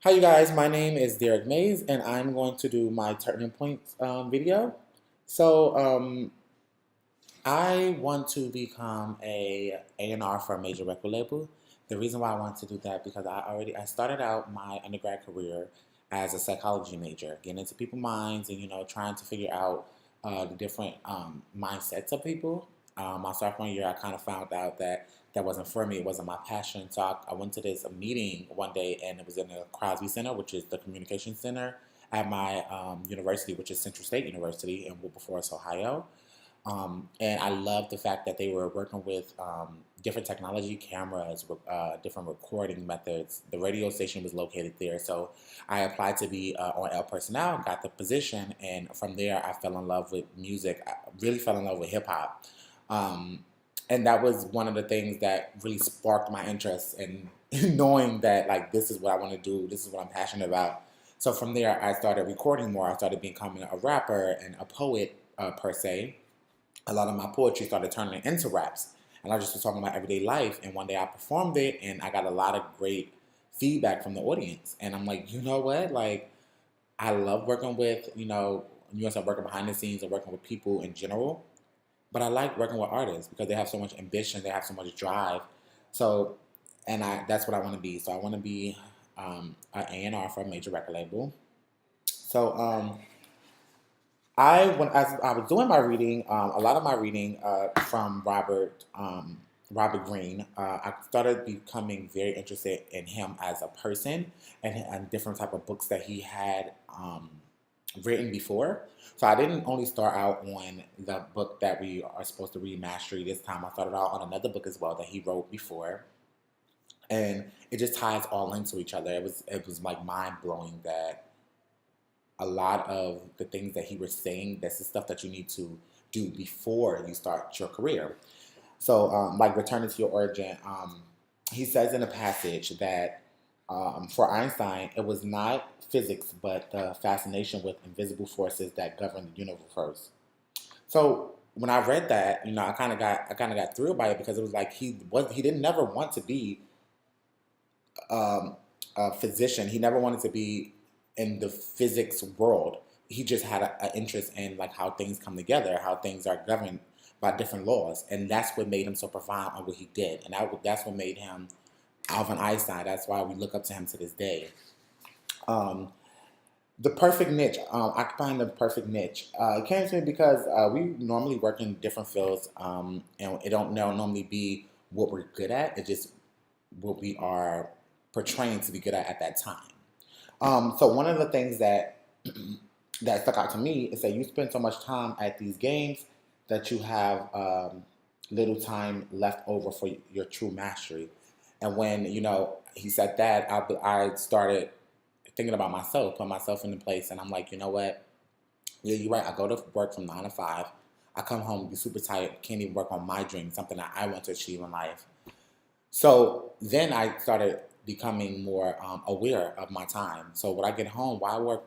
Hi, you guys. My name is Derek Mays, and I'm going to do my turning points video. So, I want to become a A&R for a major record label. The reason why I want to do that because I started out my undergrad career as a psychology major, getting into people's minds and trying to figure out the different mindsets of people. My sophomore year, I kind of found out that that wasn't for me. It wasn't my passion. So I went to this meeting one day, and it was in the Crosby Center, which is the communication center at my university, which is Central State University in Wilberforce, Ohio. And I love the fact that they were working with different technology, cameras, different recording methods. The radio station was located there. So I applied to be on El Personnel, got the position, and from there I fell in love with music. I really fell in love with hip hop. Um, and that was one of the things that really sparked my interest in knowing that, like, this is what I want to do, this is what I'm passionate about. So from there, I started recording more. I started becoming a rapper and a poet, per se. A lot of my poetry started turning into raps. And I just was talking about everyday life. And one day I performed it and I got a lot of great feedback from the audience. And I'm like, you know what? Like, I love working with, you know, working behind the scenes and working with people in general. But I like working with artists because they have so much ambition, they have so much drive. So, and that's what I want to be. So I want to be an A&R for a major record label. So when as I was doing my reading, a lot of my reading from Robert Greene, I started becoming very interested in him as a person and different type of books that he had written before. So I didn't only start out on the book that we are supposed to read, Mastery. This time I started out on another book as well that he wrote before, and it just ties all into each other. It was like mind blowing that a lot of the things that he was saying, that's the stuff that you need to do before you start your career. So, like returning to your origin, he says in a passage that for Einstein, it was not physics, but the fascination with invisible forces that govern the universe. So when I read that, I kind of got thrilled by it because it was like he didn't never want to be a physician. He never wanted to be in the physics world. He just had an interest in like how things come together, how things are governed by different laws, and that's what made him so profound on what he did, and that's what made him Alvin Einstein. That's why we look up to him to this day. Um, the perfect niche, occupying the perfect niche, it came to me because we normally work in different fields, and it don't normally be what we're good at. It's just what we are portraying to be good at that time. So one of the things that that stuck out to me is that you spend so much time at these games that you have little time left over for your true mastery. And when he said that, I started thinking about myself, put myself in the place, and I'm like, you know what? Yeah, you're right. I go to work from 9 to 5. I come home, be super tired, can't even work on my dream, something that I want to achieve in life. So then I started becoming more aware of my time. So when I get home, why work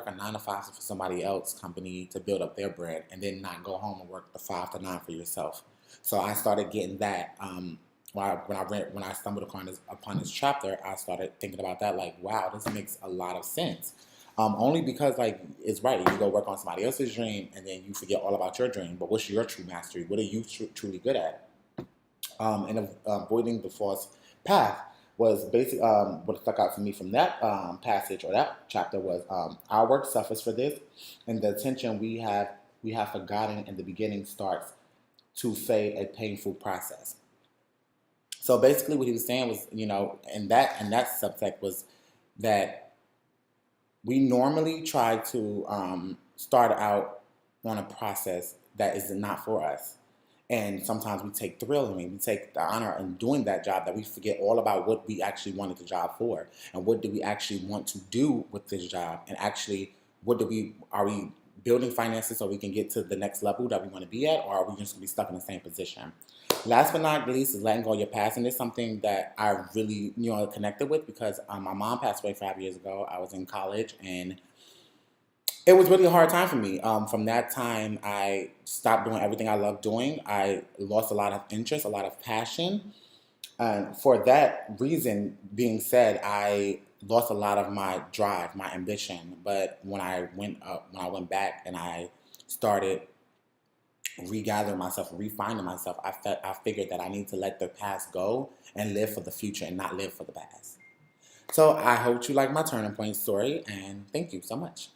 a 9 to 5 for somebody else's company to build up their brand, and then not go home and work the 5 to 9 for yourself? So I started getting that. When I stumbled upon this chapter, I started thinking about that. Like, wow, this makes a lot of sense. Only because, like, it's right. You go work on somebody else's dream, and then you forget all about your dream. But what's your true mastery? What are you truly good at? And avoiding the false path was basic. What stuck out to me from that passage or that chapter was our work suffers for this, and the attention we have forgotten in the beginning starts to fade a painful process. So basically, what he was saying was, and that subtext was that we normally try to start out on a process that is not for us. And sometimes we take thrill in it. We take the honor in doing that job that we forget all about what we actually wanted the job for and what do we actually want to do with this job. And actually, are we building finances so we can get to the next level that we want to be at, or are we just going to be stuck in the same position? Last but not least is letting go of your past. And it's something that I really, connected with because my mom passed away 5 years ago. I was in college and it was really a hard time for me. From that time, I stopped doing everything I loved doing. I lost a lot of interest, a lot of passion. And for that reason being said, I lost a lot of my drive, my ambition. But when I went back and I started regathering myself, refining myself, I figured that I need to let the past go and live for the future and not live for the past. So I hope you like my turning point story, and thank you so much.